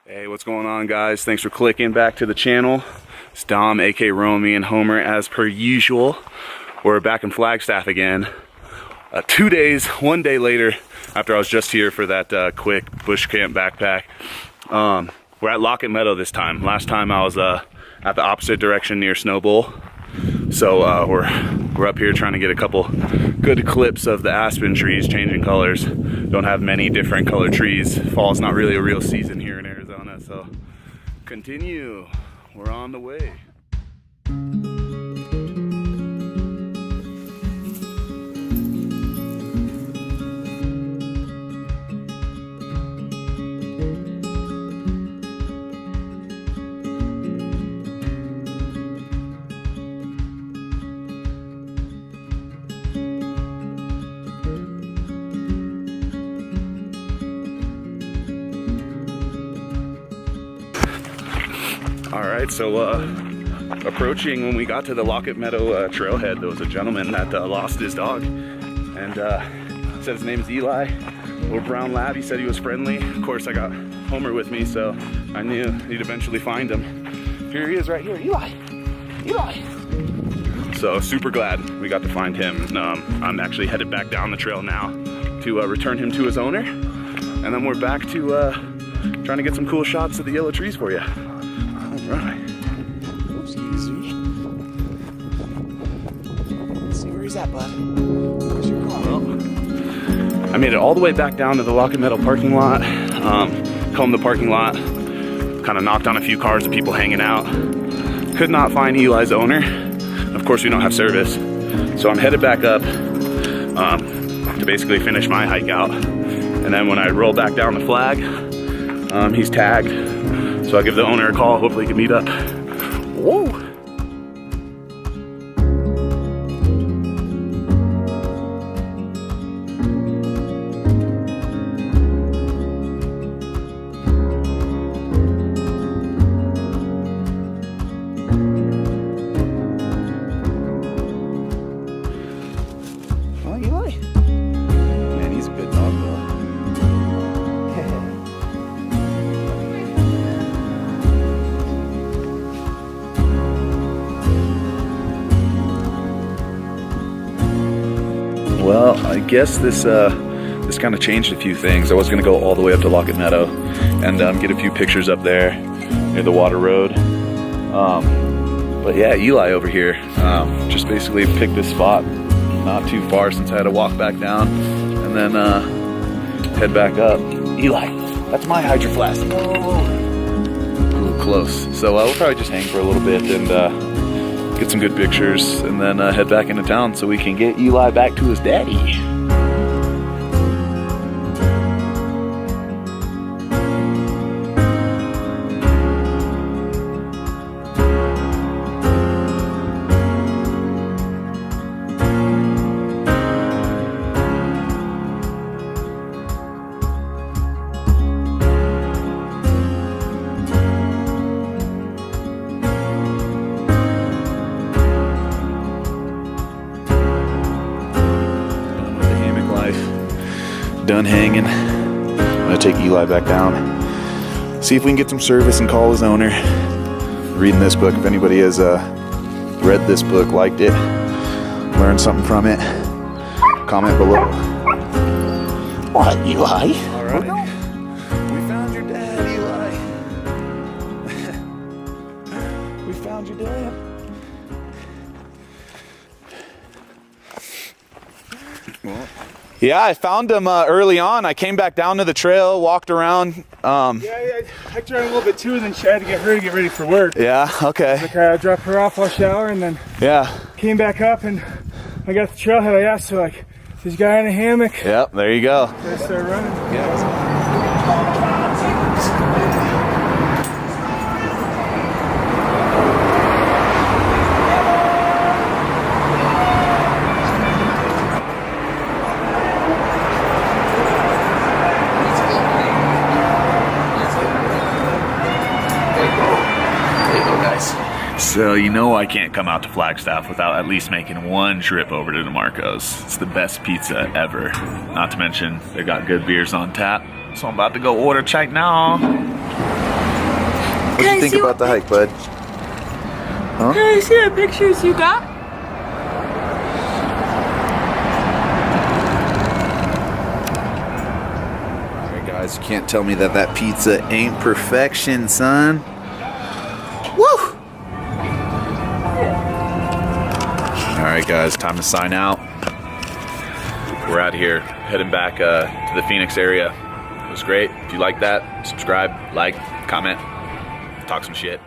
Hey, what's going on, guys? Thanks for clicking back to the channel. It's Dom, aka Romy, and Homer as per usual. We're back in Flagstaff again. 2 days, 1 day later after I was just here for that quick bush camp backpack. We're at Lockett Meadow this time. Last time I was at the opposite direction near Snow Bowl. So we're up here trying to get a couple good clips of the aspen trees changing colors. Don't have many different colored trees. Fall's not really a real season here in Arizona, so continue. We're on the way. Alright, so approaching, when we got to the Lockett Meadow trailhead, there was a gentleman that lost his dog, and said his name is Eli, little brown lab. He said he was friendly. Of course, I got Homer with me, so I knew he'd eventually find him. Here he is right here, Eli! Eli! So super glad we got to find him. I'm actually headed back down the trail now to return him to his owner, and then we're back to trying to get some cool shots of the yellow trees for you. Right. Oops, easy. Let's see where he's at, bud. Where's your car? Well, I made it all the way back down to the Lockett Meadow parking lot. Combed the parking lot. Kind of knocked on a few cars of people hanging out. Could not find Eli's owner. Of course, we don't have service. So I'm headed back up to basically finish my hike out. And then when I roll back down the flag, he's tagged. So I'll give the owner a call, hopefully he can meet up. Whoa! Oh, Eli. Man, he's a good dog, though. Well, I guess this kind of changed a few things. I was going to go all the way up to Lockett Meadow and get a few pictures up there near the water road. But yeah, Eli over here just basically picked this spot not too far since I had to walk back down and then head back up. Eli, that's my hydro flask. Ooh, close. So we'll probably just hang for a little bit and get some good pictures, and then head back into town so we can get Eli back to his daddy. Done hanging. I'm gonna take Eli back down, see if we can get some service and call his owner. Reading this book, if anybody has read this book, liked it, learned something from it, comment below. What, Eli? All right. We found your dad, Eli. We found your dad. Well, yeah, I found him early on. I came back down to the trail, walked around. Yeah, I hiked around a little bit too, and then she had to get her to get ready for work. Yeah, okay. So I dropped her off, I'll shower, and then came back up, and I got the trailhead. I asked her, like, this guy in a hammock. Yep, there you go. So I started running. Yeah. So you know I can't come out to Flagstaff without at least making one trip over to DeMarco's. It's the best pizza ever. Not to mention, they got good beers on tap. So I'm about to go order right now. What do you think about the hike, bud? Huh? Can I see the pictures you got? Alright guys, you can't tell me that that pizza ain't perfection, son. Woo! Alright guys, time to sign out. We're out here, heading back to the Phoenix area. It was great. If you like that, subscribe, like, comment, talk some shit.